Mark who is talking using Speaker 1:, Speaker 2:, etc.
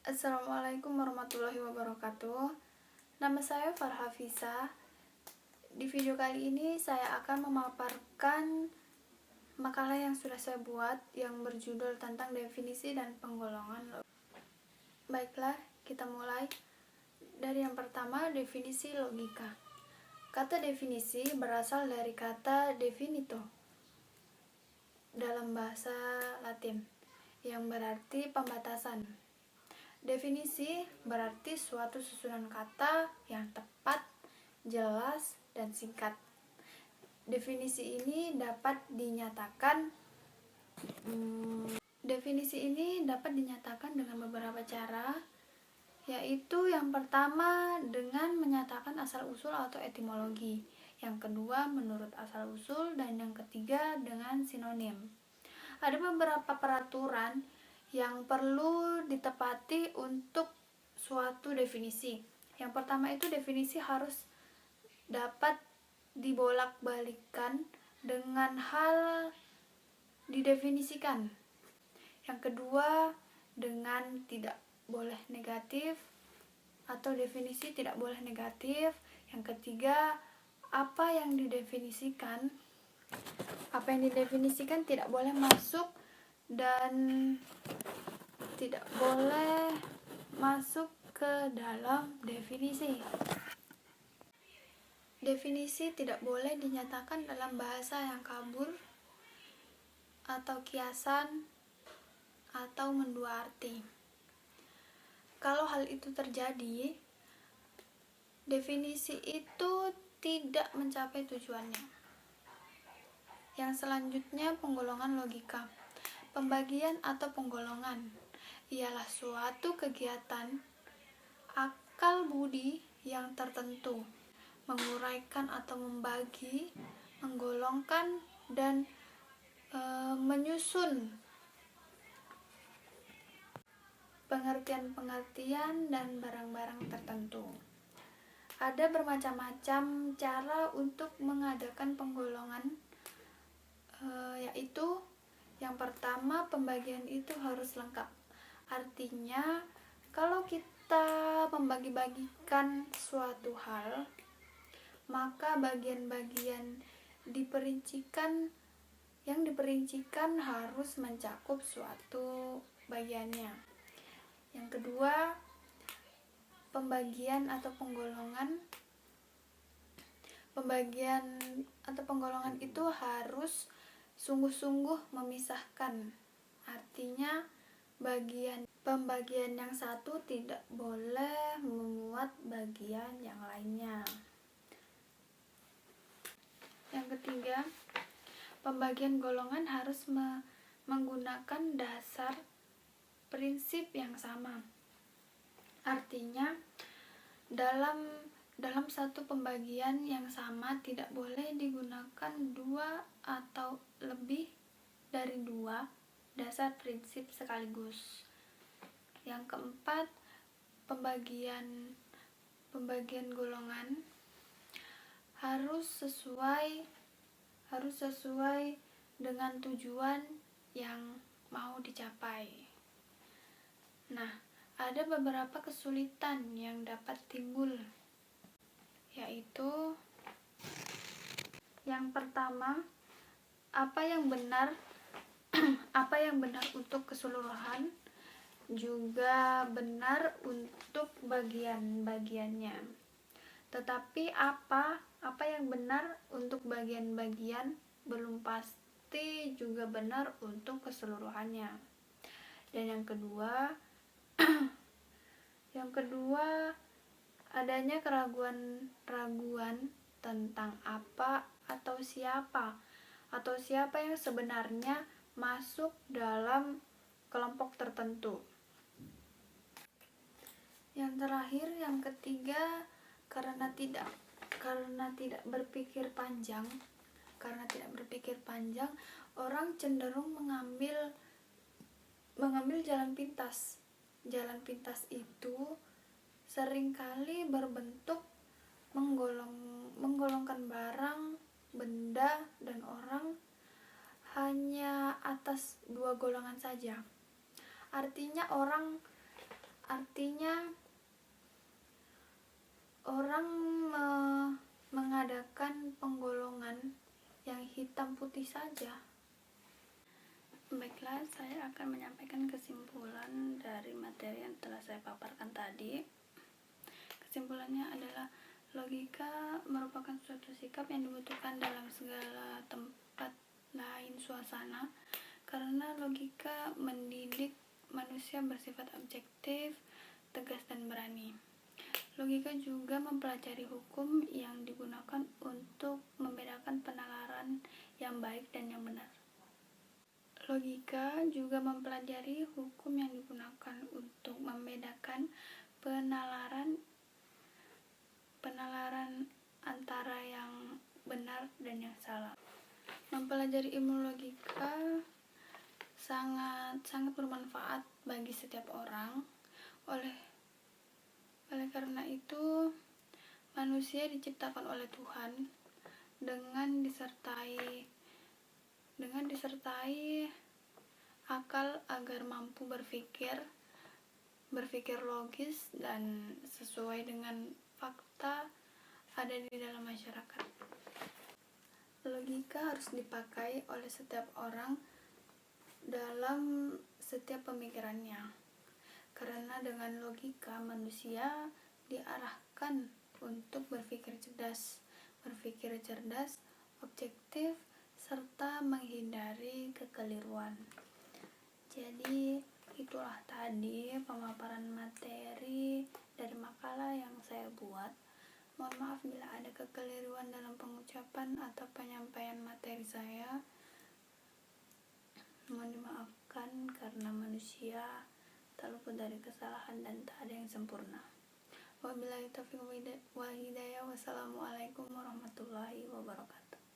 Speaker 1: Assalamualaikum warahmatullahi wabarakatuh. Nama saya Farha Fisa. Di video kali ini saya akan memaparkan makalah yang sudah saya buat yang berjudul tentang definisi dan penggolongan. Baiklah, kita mulai dari yang pertama, definisi logika. Kata definisi berasal dari kata definito dalam bahasa Latin yang berarti pembatasan. Definisi berarti suatu susunan kata yang tepat, jelas, dan singkat. Definisi ini dapat dinyatakan dengan beberapa cara, yaitu yang pertama dengan menyatakan asal-usul atau etimologi, yang kedua menurut asal-usul, dan yang ketiga dengan sinonim. Ada beberapa peraturan yang perlu ditepati untuk suatu definisi. Yang pertama itu definisi harus dapat dibolak-balikkan dengan hal didefinisikan. Yang kedua dengan tidak boleh negatif atau definisi tidak boleh negatif. Yang ketiga, apa yang didefinisikan tidak boleh masuk dan tidak boleh masuk ke dalam definisi. Definisi tidak boleh dinyatakan dalam bahasa yang kabur atau kiasan atau mendua arti. Kalau hal itu terjadi, definisi itu tidak mencapai tujuannya. Yang selanjutnya, penggolongan logika. Pembagian atau penggolongan ialah suatu kegiatan akal budi yang tertentu, menguraikan atau membagi, menggolongkan, dan menyusun pengertian-pengertian dan barang-barang tertentu. Ada bermacam-macam cara untuk mengadakan penggolongan, yaitu yang pertama, pembagian itu harus lengkap. Artinya, kalau kita membagi-bagikan suatu hal, maka bagian-bagian yang diperincikan harus mencakup suatu bagiannya. Yang kedua, pembagian atau penggolongan itu harus sungguh-sungguh memisahkan. Artinya, pembagian yang satu tidak boleh memuat bagian yang lainnya. Yang ketiga, pembagian golongan harus menggunakan dasar prinsip yang sama. Artinya, dalam satu pembagian yang sama tidak boleh digunakan dua atau lebih dari dua dasar prinsip sekaligus. Yang keempat, pembagian golongan harus sesuai dengan tujuan yang mau dicapai. Nah, ada beberapa kesulitan yang dapat timbul, yaitu yang pertama, apa yang benar untuk keseluruhan juga benar untuk bagian-bagiannya. Tetapi apa yang benar untuk bagian-bagian belum pasti juga benar untuk keseluruhannya. Dan yang kedua, adanya keraguan tentang apa atau siapa yang sebenarnya masuk dalam kelompok tertentu. Yang terakhir, yang ketiga, karena tidak berpikir panjang, orang cenderung mengambil jalan pintas. Jalan pintas itu seringkali berbentuk menggolongkan barang, benda, dan orang hanya atas dua golongan saja. Artinya orang Artinya orang mengadakan penggolongan yang hitam putih saja. Baiklah, saya akan menyampaikan kesimpulan dari materi yang telah saya paparkan tadi. Kesimpulannya adalah logika merupakan suatu sikap yang dibutuhkan dalam segala tempat lain suasana, karena logika mendidik manusia bersifat objektif, tegas, dan berani. Logika juga mempelajari hukum yang digunakan untuk membedakan penalaran yang baik dan yang benar. Logika juga mempelajari hukum yang digunakan untuk membedakan penalaran antara yang benar dan yang salah. Mempelajari ilmu logika sangat bermanfaat bagi setiap orang. Oleh karena itu, manusia diciptakan oleh Tuhan dengan disertai akal agar mampu berpikir logis dan sesuai dengan fakta ada di dalam masyarakat. Logika harus dipakai oleh setiap orang dalam setiap pemikirannya, karena dengan logika manusia diarahkan untuk berpikir cerdas, objektif, serta menghindari kekeliruan. Jadi itulah tadi pemaparan materi dari makalah yang saya buat. Mohon maaf bila ada kekeliruan dalam pengucapan atau penyampaian materi saya. Mohon dimaafkan karena manusia tak luput dari kesalahan dan tak ada yang sempurna. Wabillahi taufiq wal hidayah. Wassalamualaikum warahmatullahi wabarakatuh.